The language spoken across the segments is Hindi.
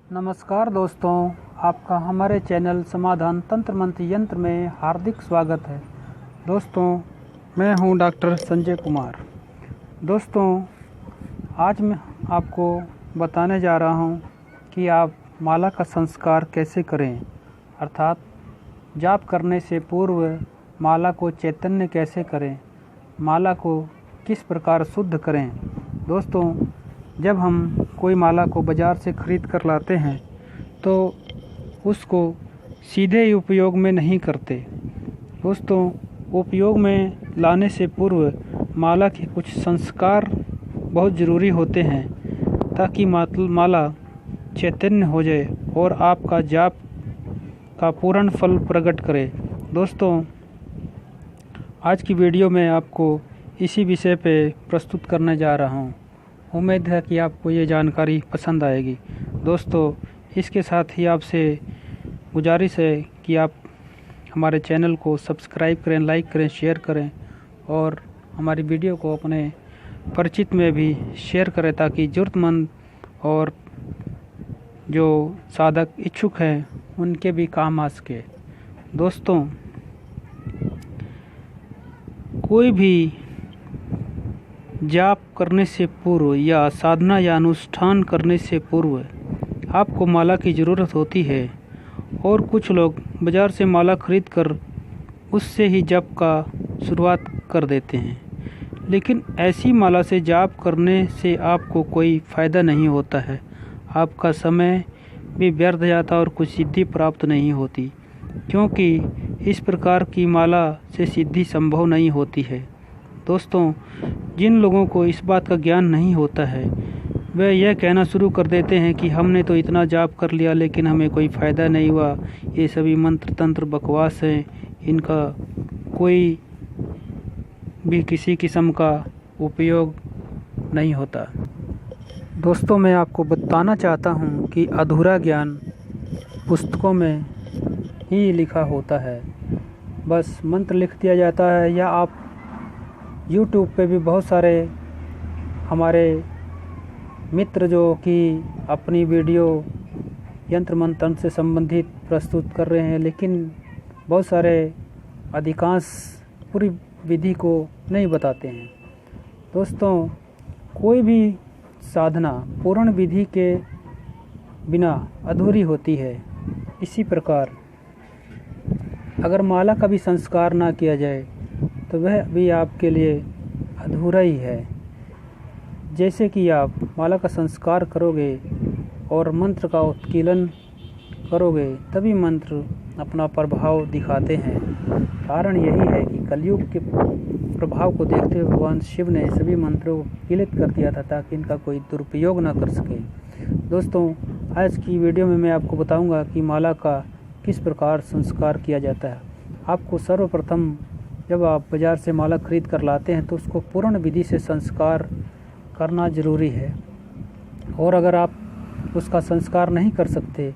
नमस्कार दोस्तों, आपका हमारे चैनल समाधान तंत्र मंत्र यंत्र में हार्दिक स्वागत है। दोस्तों, मैं हूं डॉक्टर संजय कुमार। दोस्तों, आज मैं आपको बताने जा रहा हूं कि आप माला का संस्कार कैसे करें, अर्थात जाप करने से पूर्व माला को चैतन्य कैसे करें, माला को किस प्रकार शुद्ध करें। दोस्तों, जब हम कोई माला को बाज़ार से ख़रीद कर लाते हैं तो उसको सीधे उपयोग में नहीं करते। दोस्तों, उपयोग में लाने से पूर्व माला के कुछ संस्कार बहुत ज़रूरी होते हैं ताकि माला चैतन्य हो जाए और आपका जाप का पूर्ण फल प्रकट करे। दोस्तों, आज की वीडियो में आपको इसी विषय पे प्रस्तुत करने जा रहा हूँ। उम्मीद है कि आपको ये जानकारी पसंद आएगी। दोस्तों, इसके साथ ही आपसे गुजारिश है कि आप हमारे चैनल को सब्सक्राइब करें, लाइक करें, शेयर करें और हमारी वीडियो को अपने परिचित में भी शेयर करें ताकि ज़रूरतमंद और जो साधक इच्छुक हैं उनके भी काम आ सके। दोस्तों, कोई भी जाप करने से पूर्व या साधना या अनुष्ठान करने से पूर्व आपको माला की ज़रूरत होती है और कुछ लोग बाज़ार से माला खरीद कर उससे ही जाप का शुरुआत कर देते हैं। लेकिन ऐसी माला से जाप करने से आपको कोई फ़ायदा नहीं होता है, आपका समय भी व्यर्थ जाता और कुछ सिद्धि प्राप्त नहीं होती, क्योंकि इस प्रकार की माला से सिद्धि संभव नहीं होती है। दोस्तों, जिन लोगों को इस बात का ज्ञान नहीं होता है वे यह कहना शुरू कर देते हैं कि हमने तो इतना जाप कर लिया लेकिन हमें कोई फ़ायदा नहीं हुआ, ये सभी मंत्र तंत्र बकवास हैं, इनका कोई भी किसी किस्म का उपयोग नहीं होता। दोस्तों, मैं आपको बताना चाहता हूँ कि अधूरा ज्ञान पुस्तकों में ही लिखा होता है। बस मंत्र लिख दिया जाता है, या आप YouTube पे भी बहुत सारे हमारे मित्र जो कि अपनी वीडियो यंत्र मंत्र तंत्र से संबंधित प्रस्तुत कर रहे हैं, लेकिन बहुत सारे अधिकांश पूरी विधि को नहीं बताते हैं। दोस्तों, कोई भी साधना पूर्ण विधि के बिना अधूरी होती है। इसी प्रकार अगर माला का भी संस्कार ना किया जाए तो वह भी आपके लिए अधूरा ही है। जैसे कि आप माला का संस्कार करोगे और मंत्र का उत्कीलन करोगे तभी मंत्र अपना प्रभाव दिखाते हैं। कारण यही है कि कलयुग के प्रभाव को देखते हुए भगवान शिव ने सभी मंत्रों को कीलित कर दिया था ताकि इनका कोई दुरुपयोग ना कर सके। दोस्तों, आज की वीडियो में मैं आपको बताऊंगा कि माला का किस प्रकार संस्कार किया जाता है। आपको सर्वप्रथम जब आप बाज़ार से माला खरीद कर लाते हैं तो उसको पूर्ण विधि से संस्कार करना ज़रूरी है। और अगर आप उसका संस्कार नहीं कर सकते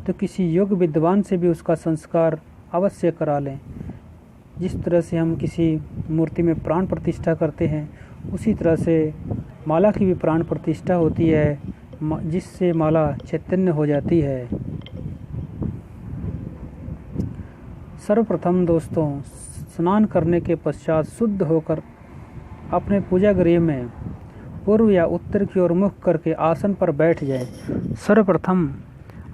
तो किसी योग्य विद्वान से भी उसका संस्कार अवश्य करा लें। जिस तरह से हम किसी मूर्ति में प्राण प्रतिष्ठा करते हैं उसी तरह से माला की भी प्राण प्रतिष्ठा होती है, जिससे माला चैतन्य हो जाती है। सर्वप्रथम दोस्तों, स्नान करने के पश्चात शुद्ध होकर अपने पूजा गृह में पूर्व या उत्तर की ओर मुख करके आसन पर बैठ जाएं। सर्वप्रथम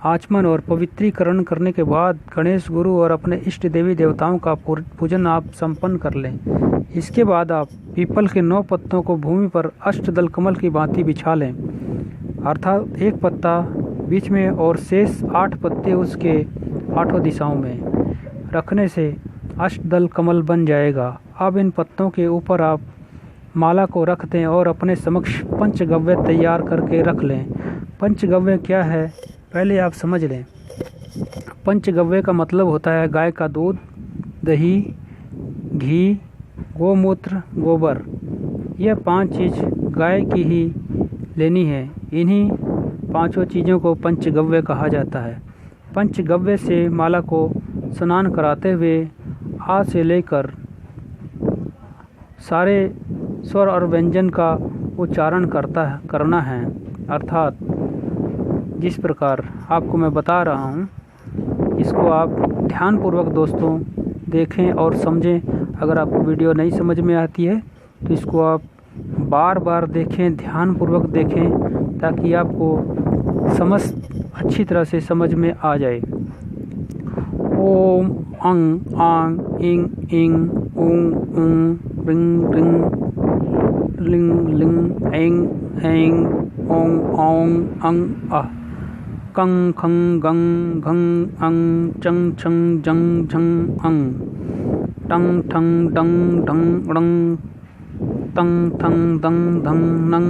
आचमन और पवित्रीकरण करने के बाद गणेश गुरु और अपने इष्ट देवी देवताओं का पूजन आप संपन्न कर लें। इसके बाद आप पीपल के 9 पत्तों को भूमि पर अष्टदल कमल की भांति बिछा लें, अर्थात एक पत्ता बीच में और शेष 8 पत्ते उसके 8 दिशाओं में रखने से अष्टदल कमल बन जाएगा। अब इन पत्तों के ऊपर आप माला को रख दें और अपने समक्ष पंचगव्य तैयार करके रख लें। पंचगव्य क्या है पहले आप समझ लें। पंचगव्य का मतलब होता है गाय का दूध, दही, घी, गोमूत्र, गोबर। यह 5 चीज़ गाय की ही लेनी है। इन्हीं 5 चीज़ों को पंचगव्य कहा जाता है। पंचगव्य से माला को स्नान कराते हुए आ से लेकर सारे स्वर और व्यंजन का उच्चारण करना है, अर्थात जिस प्रकार आपको मैं बता रहा हूँ, इसको आप ध्यानपूर्वक दोस्तों देखें और समझें। अगर आपको वीडियो नहीं समझ में आती है तो इसको आप बार बार देखें, ध्यानपूर्वक देखें, ताकि आपको अच्छी तरह से समझ में आ जाए। ओम अंग आंग इंग इंग ऊं ऊं रिंग रिंग लिंग लिंग ऐंग ऐंग ओंग ओंग अंग अ कंग खंग गंग घंग अंग चंग छंग जंग झंग अंग टंग ठंग डंग ढंग रंग तंग थंग दंग धंग नंग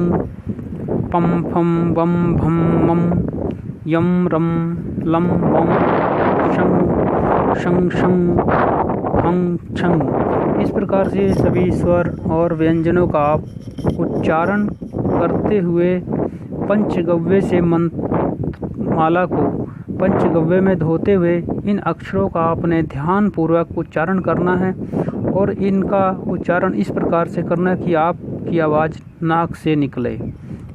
पम फम बम भम मम यम रम लम वम शंग शंग शंग हंग छंग। इस प्रकार से सभी स्वर और व्यंजनों का आप उच्चारण करते हुए पंचगव्य से माला को पंचगव्य में धोते हुए इन अक्षरों का आपने ध्यान पूर्वक उच्चारण करना है। और इनका उच्चारण इस प्रकार से करना कि आपकी आवाज़ नाक से निकले।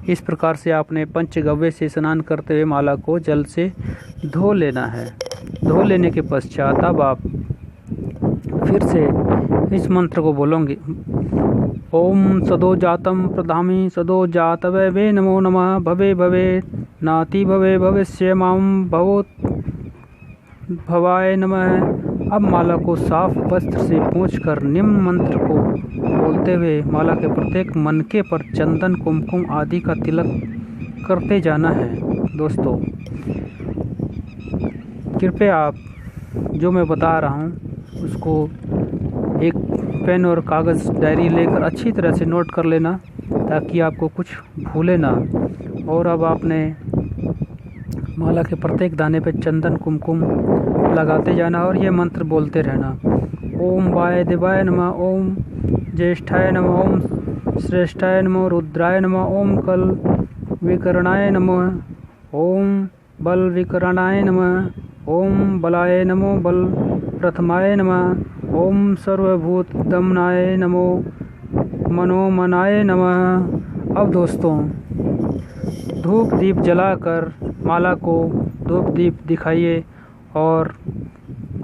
इस प्रकार से आपने पंचगव्य से स्नान करते हुए माला को जल से धो लेना है। धो लेने के पश्चात अब आप फिर से इस मंत्र को बोलोगे। ओम सदो जातम प्रधामी सदो जातवे वे नमो नमः भवे भवे नाति भवे भविष्य माम भवोत भवाय नमः। अब माला को साफ वस्त्र से पोंछकर निम्न मंत्र को बोलते हुए माला के प्रत्येक मनके पर चंदन कुमकुम आदि का तिलक करते जाना है। दोस्तों कृपया आप जो मैं बता रहा हूँ उसको एक पेन और कागज़ डायरी लेकर अच्छी तरह से नोट कर लेना, ताकि आपको कुछ भूले ना। और अब आपने माला के प्रत्येक दाने पे चंदन कुमकुम लगाते जाना और ये मंत्र बोलते रहना। ओम वाय देवाय नमः, ओम ज्येष्ठाय नमः, ओम श्रेष्ठाय नमः, रुद्राय नमः, ओम कल विकरणाय नमः, ओम बल विकरणाय नमः, ओम बलाय नमो बल प्रथमाय नमः, ओम सर्वभूत दमनाय नमो मनोमनाय नमः। अब दोस्तों धूप दीप जलाकर माला को धूप दीप दिखाइए। और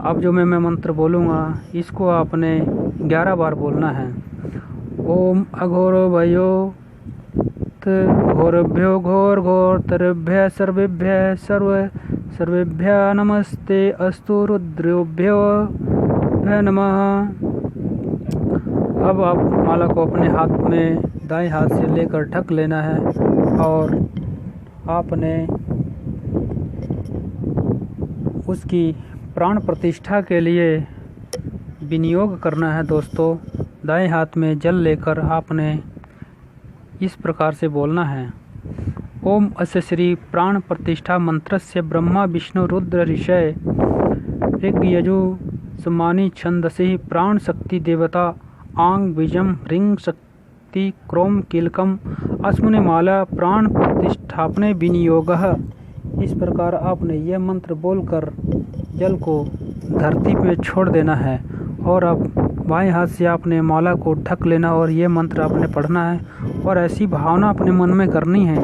अब जो मैं मंत्र बोलूँगा इसको आपने 11 बार बोलना है। ओम अघोरो भयो घोरभ्यो घोर घोर तरेभ्य सर्वेभ्य सर्वेभ्य नमस्ते अस्तु रुद्रेभ्यो नमः। अब आप माला को अपने हाथ में दाएं हाथ से लेकर ढक लेना है और आपने उसकी प्राण प्रतिष्ठा के लिए विनियोग करना है। दोस्तों दाएं हाथ में जल लेकर आपने इस प्रकार से बोलना है। ओम अस्य श्री प्राण प्रतिष्ठा मंत्रस्य ब्रह्मा विष्णु रुद्र ऋषय ऋग यजु समानी छंदसि प्राण शक्ति देवता आंग बीजम ह्रीं शक्ति क्रोम कीलकम अस्मुने माला प्राण प्रतिष्ठापने विनियोगः। इस प्रकार आपने यह मंत्र बोलकर जल को धरती पे छोड़ देना है। और अब बाएं हाथ से आपने माला को ढक लेना और ये मंत्र आपने पढ़ना है। और ऐसी भावना अपने मन में करनी है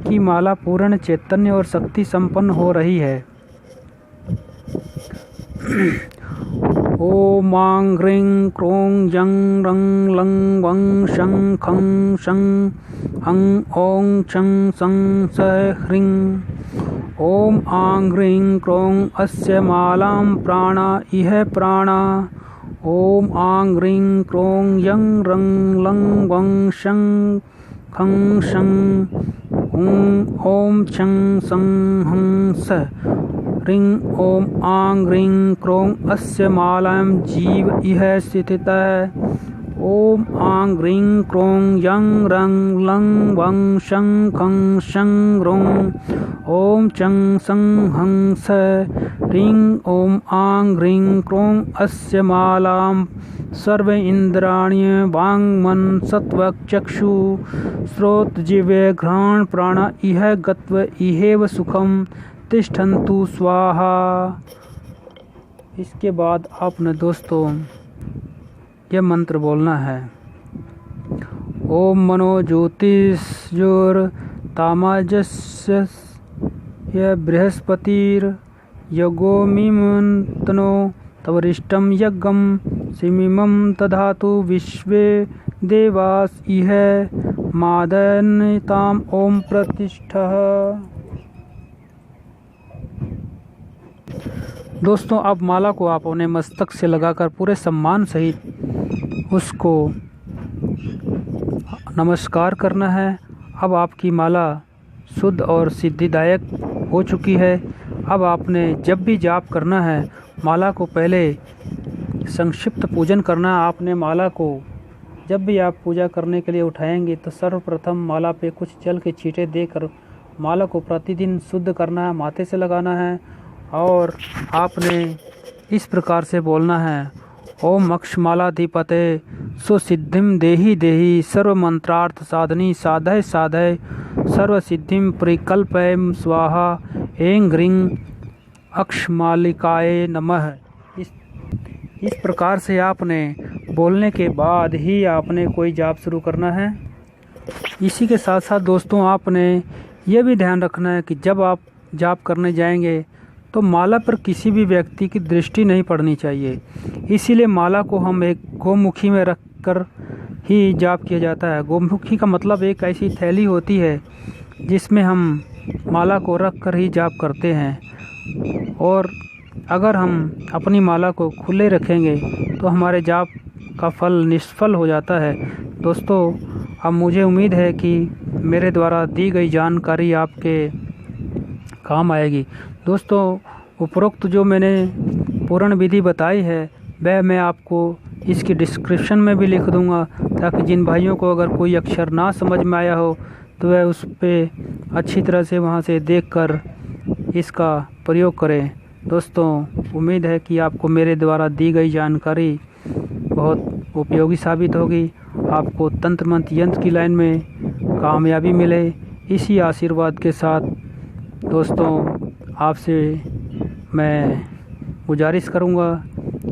कि माला पूर्ण चैतन्य और शक्ति संपन्न हो रही है। ओम मांग ह्रीं क्रों जंग रंग लंग वंग शं खं शं हं ओं छं सं स ह्रीं। ओम आंग ह्रीं क्रों अस्य मालां प्राणा इह प्राणा। ओम आंग ह्रीं क्रों यं रंग लंग वंग शं खं शं हुं ओं छं सं हं स ह्रीं। ओम आंग ह्रीं क्रों अस्य मालां जीव इह स्थितः। ओम आंग ह्रीं क्रों यं रंग लंग वंग शं खं शं रुं ओम चं सं हं स ह्रीं। ओम आंग ह्रीं क्रों अस्य मालां सर्व इंद्राणि वांग मन सत्वक चक्षु श्रोत जिह्वे घ्राण प्राण इह गत्व इहेव सुखम तिष्ठन्तु स्वाहा। इसके बाद आपने दोस्तों यह मंत्र बोलना है। ओम मनो ज्योतिषोर तामाजस्य यह बृहस्पतिर यगोमिमन्तनो तवरिष्टं यज्ञं सिमिमं दधातु विश्वे देवास इह मादयन्ताम् ओम प्रतिष्ठः। दोस्तों, अब माला को आप अपने मस्तक से लगाकर पूरे सम्मान सहित उसको नमस्कार करना है। अब आपकी माला शुद्ध और सिद्धिदायक हो चुकी है। अब आपने जब भी जाप करना है, माला को पहले संक्षिप्त पूजन करना है। आपने माला को जब भी आप पूजा करने के लिए उठाएंगे तो सर्वप्रथम माला पे कुछ जल के छींटे देकर माला को प्रतिदिन शुद्ध करना है, माथे से लगाना है और आपने इस प्रकार से बोलना है, ओम अक्षमालाधिपते सुसिद्धिम देहि देहि सर्वमंत्रार्थ साधनी साधय साधय सर्वसिद्धिम परिकल्पयम स्वाहा ऐं ह्रीं अक्षमालिकाय नमः। इस प्रकार से आपने बोलने के बाद ही आपने कोई जाप शुरू करना है। इसी के साथ साथ दोस्तों, आपने ये भी ध्यान रखना है कि जब आप जाप करने जाएंगे तो माला पर किसी भी व्यक्ति की दृष्टि नहीं पड़नी चाहिए। इसीलिए माला को हम एक गोमुखी में रख कर ही जाप किया जाता है। गोमुखी का मतलब एक ऐसी थैली होती है जिसमें हम माला को रख कर ही जाप करते हैं, और अगर हम अपनी माला को खुले रखेंगे तो हमारे जाप का फल निष्फल हो जाता है। दोस्तों, अब मुझे उम्मीद है कि मेरे द्वारा दी गई जानकारी आपके काम आएगी। दोस्तों, उपरोक्त जो मैंने पूर्ण विधि बताई है वह मैं आपको इसकी डिस्क्रिप्शन में भी लिख दूंगा, ताकि जिन भाइयों को अगर कोई अक्षर ना समझ में आया हो तो वह उस पर अच्छी तरह से वहां से देखकर इसका प्रयोग करें। दोस्तों, उम्मीद है कि आपको मेरे द्वारा दी गई जानकारी बहुत उपयोगी साबित होगी। आपको तंत्र मंत्र यंत्र की लाइन में कामयाबी मिले, इसी आशीर्वाद के साथ दोस्तों आपसे मैं गुजारिश करूंगा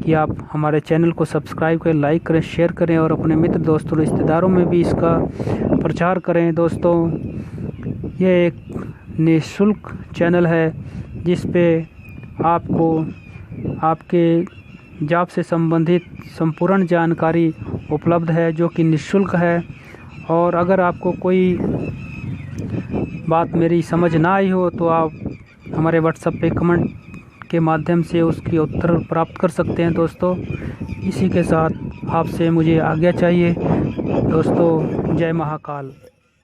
कि आप हमारे चैनल को सब्सक्राइब करें, लाइक करें, शेयर करें और अपने मित्र दोस्तों रिश्तेदारों में भी इसका प्रचार करें। दोस्तों, ये एक निःशुल्क चैनल है जिस पे आपको आपके जाप से संबंधित संपूर्ण जानकारी उपलब्ध है, जो कि निःशुल्क है। और अगर आपको कोई बात मेरी समझ ना आई हो तो आप हमारे व्हाट्सएप पे कमेंट के माध्यम से उसकी उत्तर प्राप्त कर सकते हैं। दोस्तों, इसी के साथ आपसे मुझे आज्ञा चाहिए। दोस्तों, जय महाकाल।